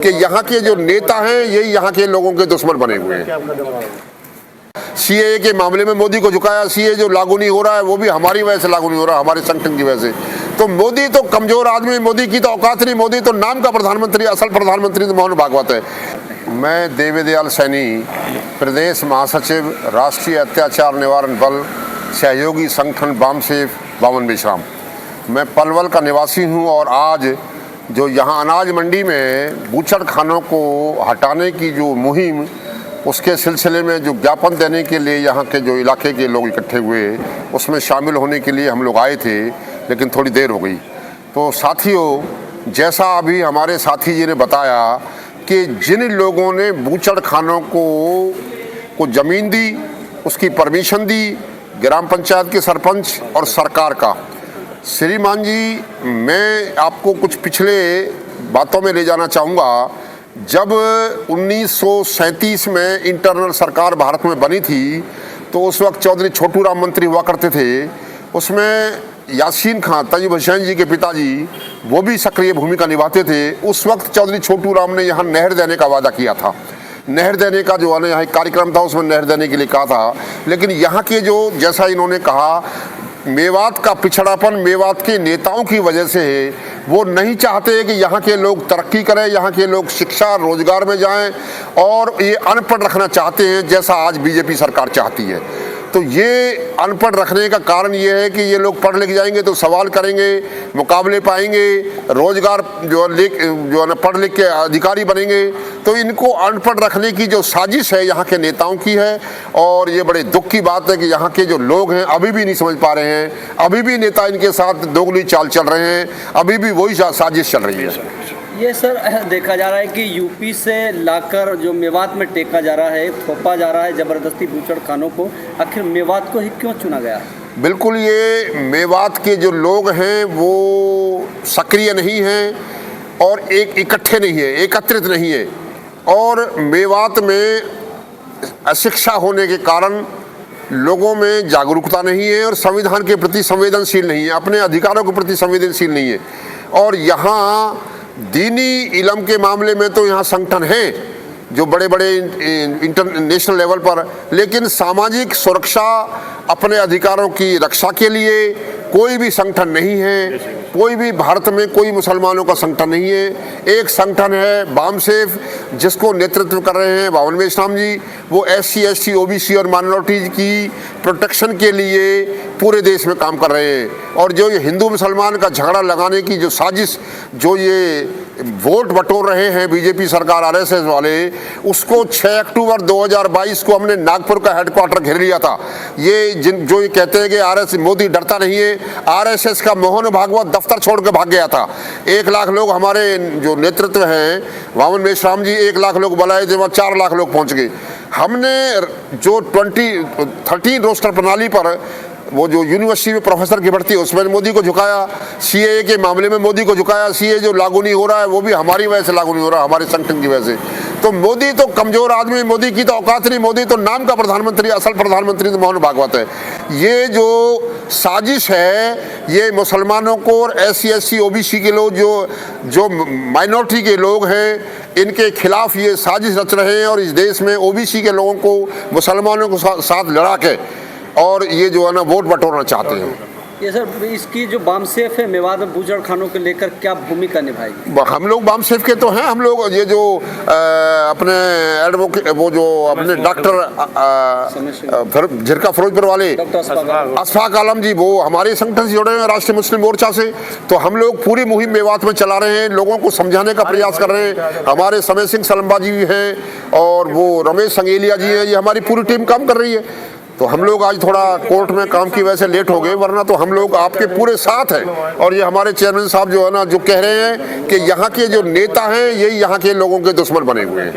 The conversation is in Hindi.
कि यहाँ के जो नेता हैं यही यहाँ के लोगों के दुश्मन बने हुए हैं। सीएए के मामले में मोदी को झुकाया, सीएए जो लागू नहीं हो रहा है वो भी हमारी वजह से लागू नहीं हो रहा, हमारे संगठन की वजह से। तो मोदी तो कमजोर आदमी, मोदी की तो औकात नहीं, मोदी तो नाम का प्रधानमंत्री, असल प्रधानमंत्री तो मोहन भागवत है। मैं देवीदयाल सैनी, प्रदेश महासचिव, राष्ट्रीय अत्याचार निवारण बल, सहयोगी संगठन बामसेफ, बावन विश्राम। मैं पलवल का निवासी हूँ और आज जो यहाँ अनाज मंडी में बूचड़ खानों को हटाने की जो मुहिम, उसके सिलसिले में जो ज्ञापन देने के लिए यहाँ के जो इलाके के लोग इकट्ठे हुए, उसमें शामिल होने के लिए हम लोग आए थे, लेकिन थोड़ी देर हो गई। तो साथियों, जैसा अभी हमारे साथी जी ने बताया कि जिन लोगों ने बूचड़ खानों को ज़मीन दी, उसकी परमिशन दी, ग्राम पंचायत के सरपंच और सरकार का। श्रीमान जी, मैं आपको कुछ पिछले बातों में ले जाना चाहूँगा। जब 1937 में इंटरनल सरकार भारत में बनी थी, तो उस वक्त चौधरी छोटू राम मंत्री हुआ करते थे। उसमें यासीन खां, तैयब हुसैन जी के पिताजी, वो भी सक्रिय भूमिका निभाते थे। उस वक्त चौधरी छोटू राम ने यहाँ नहर देने का वादा किया था। नहर देने का जो है ना, यहाँ एक कार्यक्रम था, उसमें नहर देने के लिए कहा था। लेकिन यहाँ के जो, जैसा इन्होंने कहा, मेवात का पिछड़ापन मेवात के नेताओं की वजह से है। वो नहीं चाहते कि यहाँ के लोग तरक्की करें, यहाँ के लोग शिक्षा रोजगार में जाएं, और ये अनपढ़ रखना चाहते हैं, जैसा आज बीजेपी सरकार चाहती है। तो ये अनपढ़ रखने का कारण ये है कि ये लोग पढ़ लिख जाएंगे तो सवाल करेंगे, मुकाबले पाएंगे, रोजगार जो है ना पढ़ लिख के अधिकारी बनेंगे। तो इनको अनपढ़ रखने की जो साजिश है यहाँ के नेताओं की है। और ये बड़े दुख की बात है कि यहाँ के जो लोग हैं अभी भी नहीं समझ पा रहे हैं, अभी भी नेता इनके साथ दोगली चाल चल रहे हैं, अभी भी वही साजिश चल रही है। ये सर देखा जा रहा है कि यूपी से लाकर जो मेवात में टेका जा रहा है, थोपा जा रहा है ज़बरदस्ती बूचड़ खानों को। आखिर मेवात को ही क्यों चुना गया? बिल्कुल, ये मेवात के जो लोग हैं वो सक्रिय नहीं हैं और एक इकट्ठे नहीं है, एकत्रित नहीं है। और मेवात में अशिक्षा होने के कारण लोगों में जागरूकता नहीं है और संविधान के प्रति संवेदनशील नहीं है, अपने अधिकारों के प्रति संवेदनशील नहीं है। और यहाँ दीनी इल्म के मामले में तो यहाँ संगठन हैं जो बड़े बड़े इंटरनेशनल लेवल पर, लेकिन सामाजिक सुरक्षा, अपने अधिकारों की रक्षा के लिए कोई भी संगठन नहीं है। कोई भी भारत में कोई मुसलमानों का संगठन नहीं है। एक संगठन है बामसेफ, जिसको नेतृत्व कर रहे हैं बावन विश्राम जी। वो SC, ST, OBC और माइनॉरिटीज़ की प्रोटेक्शन के लिए पूरे देश में काम कर रहे हैं। और जो ये हिंदू मुसलमान का झगड़ा लगाने की जो साजिश, जो ये वोट बटोर रहे हैं बीजेपी सरकार, RSS वाले, उसको 6 अक्टूबर 2022 को हमने नागपुर का हेडक्वार्टर घेर लिया था। ये जो ये कहते हैं कि मोदी डरता नहीं है, RSS का मोहन भागवत दफ्तर छोड़ के भाग गया था। 1 लाख लोग, हमारे जो नेतृत्व हैं बावन विश्राम जी, 1 लाख लोग बुलाए थे, वहाँ 4 लाख लोग पहुँच गए। हमने जो 13 रोस्टर प्रणाली पर वो जो यूनिवर्सिटी में प्रोफेसर की भर्ती है, उसमें मोदी को झुकाया। सीएए के मामले में मोदी को झुकाया। सीएए जो लागू नहीं हो रहा है वो भी हमारी वजह से लागू नहीं हो रहा, हमारे संगठन की वजह से। तो मोदी तो कमजोर आदमी, मोदी की तो औकात नहीं, मोदी तो नाम का प्रधानमंत्री, असल प्रधानमंत्री तो मोहन भागवत है। ये जो साजिश है, ये मुसलमानों को और SC, ST, OBC के लोग, जो माइनॉरिटी के लोग हैं, इनके खिलाफ ये साजिश रच रहे हैं। और इस देश में OBC के लोगों को, मुसलमानों को साथ लड़ा के और ये जो है ना वोट बटोरना चाहते हैं। ये सर, इसकी जो बामसेफ है मेवात में बूचड़ खानों को लेकर क्या भूमिका निभाएगी? हम लोग बामसेफ के तो हैं। हम लोग ये जो अपने एडवोकेट, वो जो अपने डॉक्टर झिरका फिरोजपुर वाले अशफाक आलम जी, वो हमारे संगठन से जुड़े हैं, राष्ट्रीय मुस्लिम मोर्चा से। तो हम लोग पूरी मुहिम मेवात में चला रहे हैं, लोगों को समझाने का प्रयास कर रहे हैं। हमारे समय सिंह सलम्बा जी हैं और वो रमेश संगेलिया जी हैं, ये हमारी पूरी टीम काम कर रही है। तो हम लोग आज थोड़ा कोर्ट में काम की वजह से लेट हो गए, वरना तो हम लोग आपके पूरे साथ हैं। और ये हमारे चेयरमैन साहब जो है ना, जो कह रहे हैं कि यहाँ के जो नेता हैं यही यहाँ के लोगों के दुश्मन बने हुए हैं।